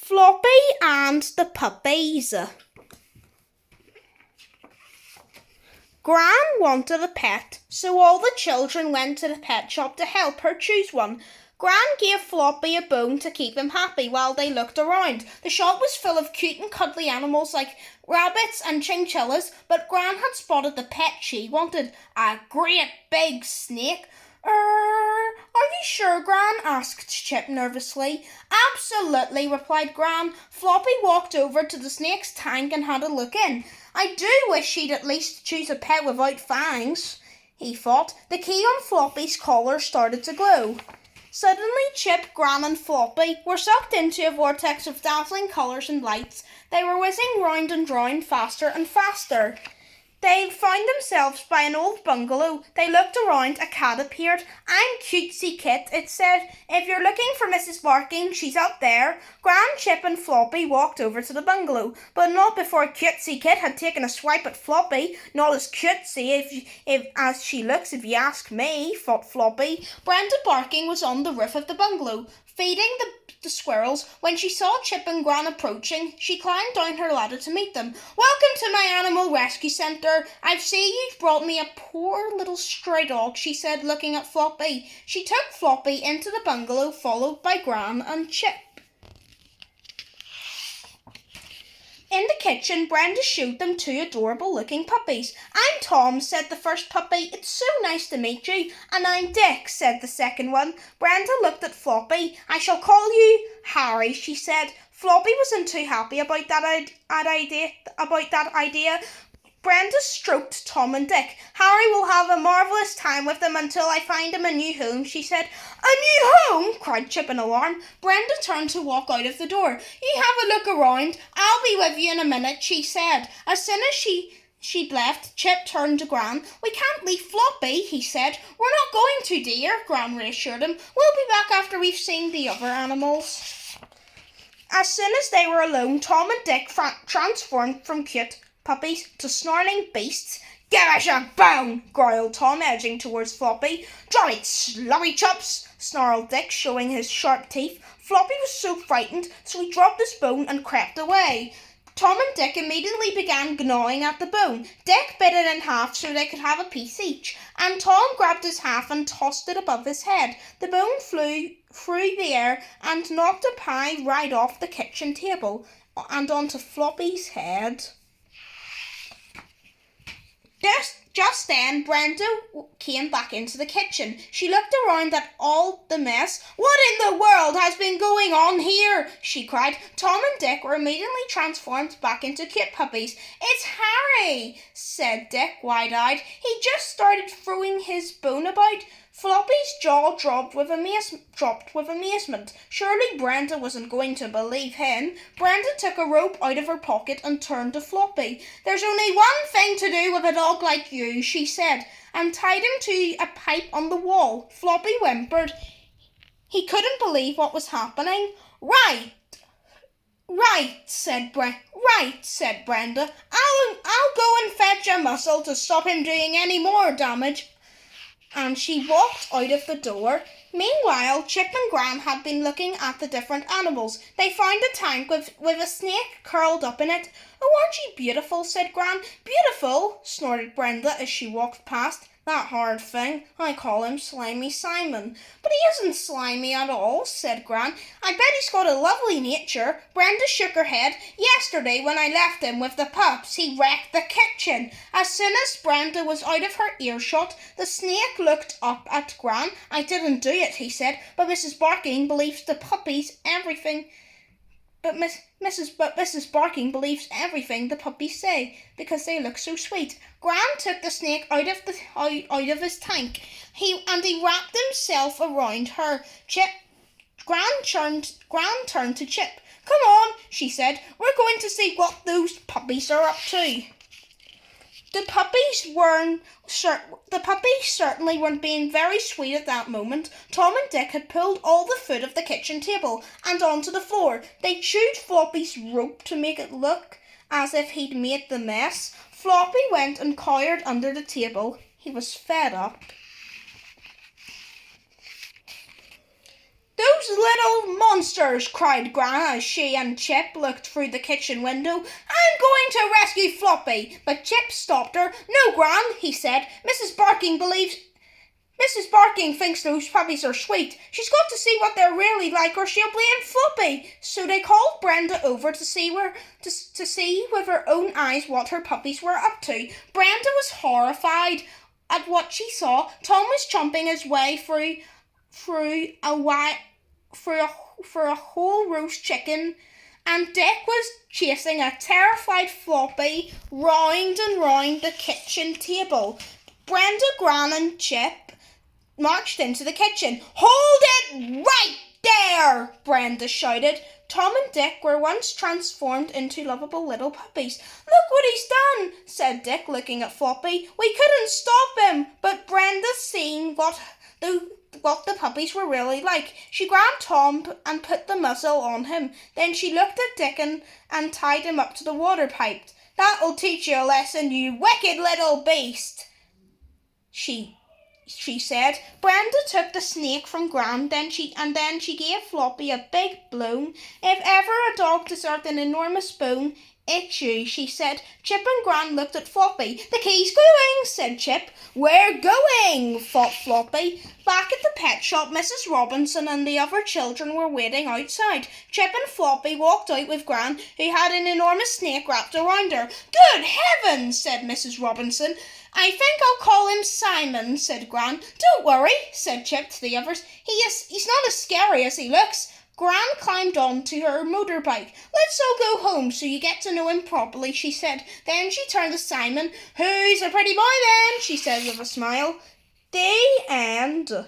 Floppy and the Puppies. Gran wanted a pet, so all the children went to the pet shop to help her choose one. Gran gave Floppy a bone to keep him happy while they looked around. The shop was full of cute and cuddly animals like rabbits and chinchillas, but Gran had spotted the pet she wanted, a great big snake. Are you sure, Gran? Asked Chip nervously. Absolutely, replied Gran. Floppy walked over to the snake's tank and had a look in. I do wish she'd at least choose a pet without fangs, he thought. The key on Floppy's collar started to glow. Suddenly, Chip, Gran and Floppy were sucked into a vortex of dazzling colours and lights. They were whizzing round and round, faster and faster. They found themselves by an old bungalow. They looked around. A cat appeared. I'm Cutesy Kit, it said. If you're looking for Mrs. Barking, she's up there. Gran, Chip and Floppy walked over to the bungalow, but not before Cutesy Kit had taken a swipe at Floppy. Not as cutesy as she looks, if you ask me, thought Floppy. Brenda Barking was on the roof of the bungalow, feeding the squirrels. When she saw Chip and Gran approaching, she climbed down her ladder to meet them. Welcome to my animal rescue centre. I see you've brought me a poor little stray dog, she said, looking at Floppy. She took Floppy into the bungalow, followed by Gran and Chip. In the kitchen, Brenda showed them two adorable-looking puppies. I'm Tom, said the first puppy. It's so nice to meet you. And I'm Dick, said the second one. Brenda looked at Floppy. I shall call you Harry, she said. Floppy wasn't too happy about that idea. Brenda stroked Tom and Dick. Harry will have a marvellous time with them until I find him a new home, she said. A new home? Cried Chip in alarm. Brenda turned to walk out of the door. You have a look around. I'll be with you in a minute, she said. As soon as she'd left, Chip turned to Gran. We can't leave Floppy, he said. We're not going to, dear, Gran reassured him. We'll be back after we've seen the other animals. As soon as they were alone, Tom and Dick transformed from cute puppies to snarling beasts. Give us a bone, growled Tom, edging towards Floppy. Drop it, slobby chops, snarled Dick, showing his sharp teeth. Floppy was so frightened, so he dropped his bone and crept away. Tom and Dick immediately began gnawing at the bone. Dick bit it in half so they could have a piece each, and Tom grabbed his half and tossed it above his head. The bone flew through the air and knocked a pie right off the kitchen table and onto Floppy's head. Just then, Brenda came back into the kitchen. She looked around at all the mess. What in the world has been going on here? She cried. Tom and Dick were immediately transformed back into cute puppies. It's Harry, said Dick, wide-eyed. He just started throwing his bone about. Floppy's jaw dropped with amazement. Surely Brenda wasn't going to believe him. Brenda took a rope out of her pocket and turned to Floppy. There's only one thing to do with a dog like you, she said, and tied him to a pipe on the wall. Floppy whimpered. He couldn't believe what was happening. Right, said Brenda. I'll go and fetch a muscle to stop him doing any more damage. And she walked out of the door. Meanwhile, Chip and Gran had been looking at the different animals. They found a tank with a snake curled up in it. Oh, aren't you beautiful, said Gran. Beautiful, snorted Brenda as she walked past. That hard thing. I call him Slimy Simon. But he isn't slimy at all, said Gran. I bet he's got a lovely nature. Brenda shook her head. Yesterday, when I left him with the pups, he wrecked the kitchen. As soon as Brenda was out of her earshot, the snake looked up at Gran. I didn't do it, he said, but Mrs. Barking believes the puppies everything. But Mrs. Barking believes everything the puppies say because they look so sweet. Gran took the snake out of his tank. He wrapped himself around her. Gran turned to Chip. Come on, she said. We're going to see what those puppies are up to. The puppies certainly weren't being very sweet at that moment. Tom and Dick had pulled all the food of the kitchen table and onto the floor. They chewed Floppy's rope to make it look as if he'd made the mess. Floppy went and cowered under the table. He was fed up. "Those little monsters!" cried Gran as she and Chip looked through the kitchen window. "I'm going to rescue Floppy!" But Chip stopped her. "No, Gran," he said. Mrs. Barking thinks those puppies are sweet. She's got to see what they're really like or she'll blame Floppy." So they called Brenda over to see with her own eyes what her puppies were up to. Brenda was horrified at what she saw. Tom was chomping his way through a whole roast chicken, and Dick was chasing a terrified Floppy round and round the kitchen table. Brenda, Gran and Chip marched into the kitchen. "Hold it right there!" Brenda shouted. Tom and Dick were once transformed into lovable little puppies. "Look what he's done," said Dick, looking at Floppy. "We couldn't stop him." But Brenda seen what the puppies were really like. She grabbed Tom and put the muzzle on him. Then she looked at Dick and tied him up to the water pipe. "That'll teach you a lesson, you wicked little beast," she said. Brenda took the snake from Gran, then she gave Floppy a big blow. "If ever a dog deserved an enormous bone, it's you," she said. Chip and Gran looked at Floppy. "The key's going," said Chip. "We're going," thought Floppy. Back at the pet shop, Mrs. Robinson and the other children were waiting outside. Chip and Floppy walked out with Gran, who had an enormous snake wrapped around her. "Good heavens," said Mrs. Robinson. "I think I'll call him Simon," said Gran. "Don't worry," said Chip to the others. He's not as scary as he looks." Gran climbed onto her motorbike. "Let's all go home so you get to know him properly," she said. Then she turned to Simon. "Who's a pretty boy then?" she said with a smile. The end.